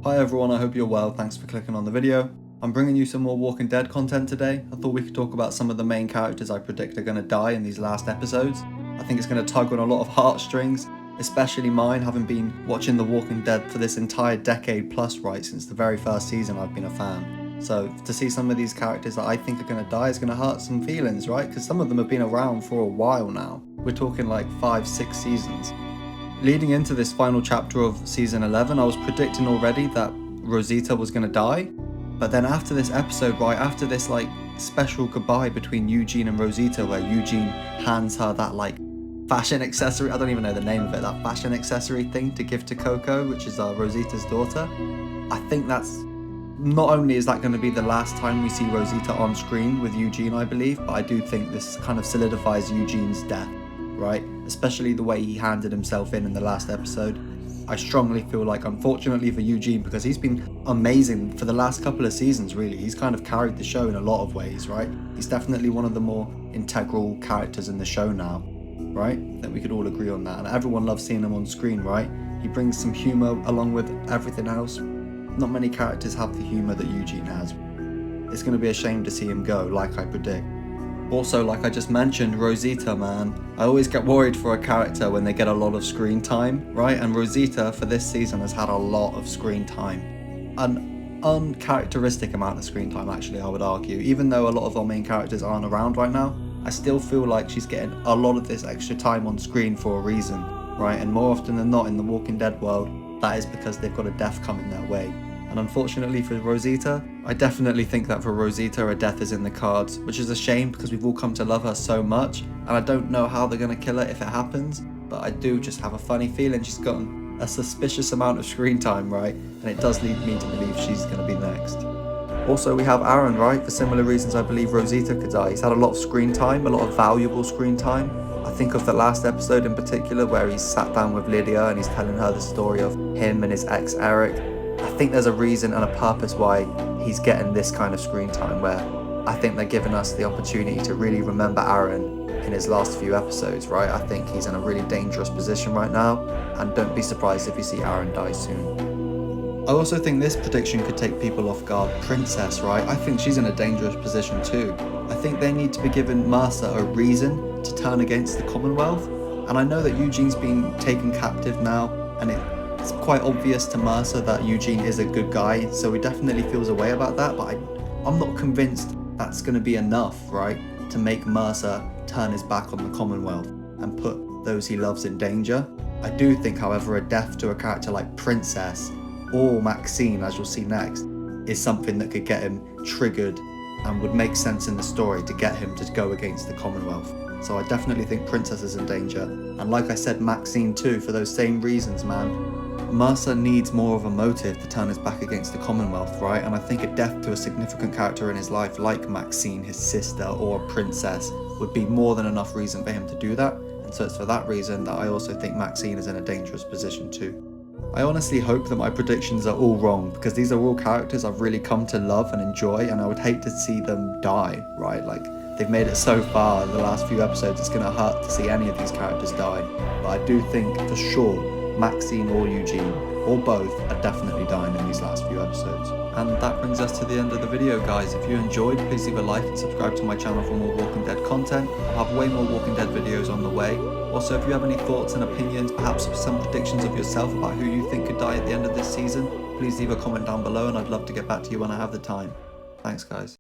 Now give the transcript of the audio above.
Hi everyone, I hope you're well, thanks for clicking on the video. I'm bringing you some more Walking Dead content today. I thought we could talk about some of the main characters I predict are going to die in these last episodes. I think it's going to tug on a lot of heartstrings, especially mine, having been watching The Walking Dead for this entire decade plus, right, since the very first season I've been a fan. So to see some of these characters that I think are going to die is going to hurt some feelings, right, because some of them have been around for a while now. We're talking like 5-6 seasons. Leading into this final chapter of season 11, I was predicting already that Rosita was going to die. But then after this episode, right, after this like special goodbye between Eugene and Rosita, where Eugene hands her that like fashion accessory, I don't even know the name of it, that fashion accessory thing to give to Coco, which is Rosita's daughter. I think that's, not only is that going to be the last time we see Rosita on screen with Eugene, I believe, but I do think this kind of solidifies Eugene's death, right? Especially the way he handed himself in the last episode. I strongly feel like, unfortunately for Eugene, because he's been amazing for the last couple of seasons, really. He's kind of carried the show in a lot of ways, right? He's definitely one of the more integral characters in the show now, right? That we could all agree on that. And everyone loves seeing him on screen, right? He brings some humor along with everything else. Not many characters have the humor that Eugene has. It's going to be a shame to see him go, like I predict. Also, like I just mentioned, Rosita, man. I always get worried for a character when they get a lot of screen time, right? And Rosita, for this season, has had a lot of screen time. An uncharacteristic amount of screen time, actually, I would argue. Even though a lot of our main characters aren't around right now, I still feel like she's getting a lot of this extra time on screen for a reason, right? And more often than not in the Walking Dead world, that is because they've got a death coming their way. And unfortunately for Rosita, I definitely think that for Rosita a death is in the cards, which is a shame because we've all come to love her so much, and I don't know how they're going to kill her if it happens, but I do just have a funny feeling she's gotten a suspicious amount of screen time, right? And it does lead me to believe she's going to be next. Also, we have Aaron, right? For similar reasons I believe Rosita could die. He's had a lot of screen time, a lot of valuable screen time. I think of the last episode in particular where he's sat down with Lydia and he's telling her the story of him and his ex Eric. I think there's a reason and a purpose why he's getting this kind of screen time, where I think they're giving us the opportunity to really remember Aaron in his last few episodes, right? I think he's in a really dangerous position right now, and don't be surprised if you see Aaron die soon. I also think this prediction could take people off guard. Princess, right? I think she's in a dangerous position too. I think they need to be giving Mercer a reason to turn against the Commonwealth, and I know that Eugene's been taken captive now, and it's quite obvious to Mercer that Eugene is a good guy, so he definitely feels a way about that, but I'm not convinced that's going to be enough, right, to make Mercer turn his back on the Commonwealth and put those he loves in danger. I do think, however, a death to a character like Princess or Maxine, as you'll see next, is something that could get him triggered and would make sense in the story to get him to go against the Commonwealth. So I definitely think Princess is in danger, and like I said, Maxine too, for those same reasons, man. Mercer needs more of a motive to turn his back against the Commonwealth, right? And I think a death to a significant character in his life like Maxine, his sister, or Princess would be more than enough reason for him to do that. And so it's for that reason that I also think Maxine is in a dangerous position too. I honestly hope that my predictions are all wrong, because these are all characters I've really come to love and enjoy, and I would hate to see them die, right? Like, they've made it so far in the last few episodes, it's going to hurt to see any of these characters die. But I do think for sure Maxine or Eugene, or both, are definitely dying in these last few episodes. And that brings us to the end of the video, guys. If you enjoyed, please leave a like and subscribe to my channel for more Walking Dead content. I'll have way more Walking Dead videos on the way. Also, if you have any thoughts and opinions, perhaps some predictions of yourself about who you think could die at the end of this season, please leave a comment down below and I'd love to get back to you when I have the time. Thanks, guys.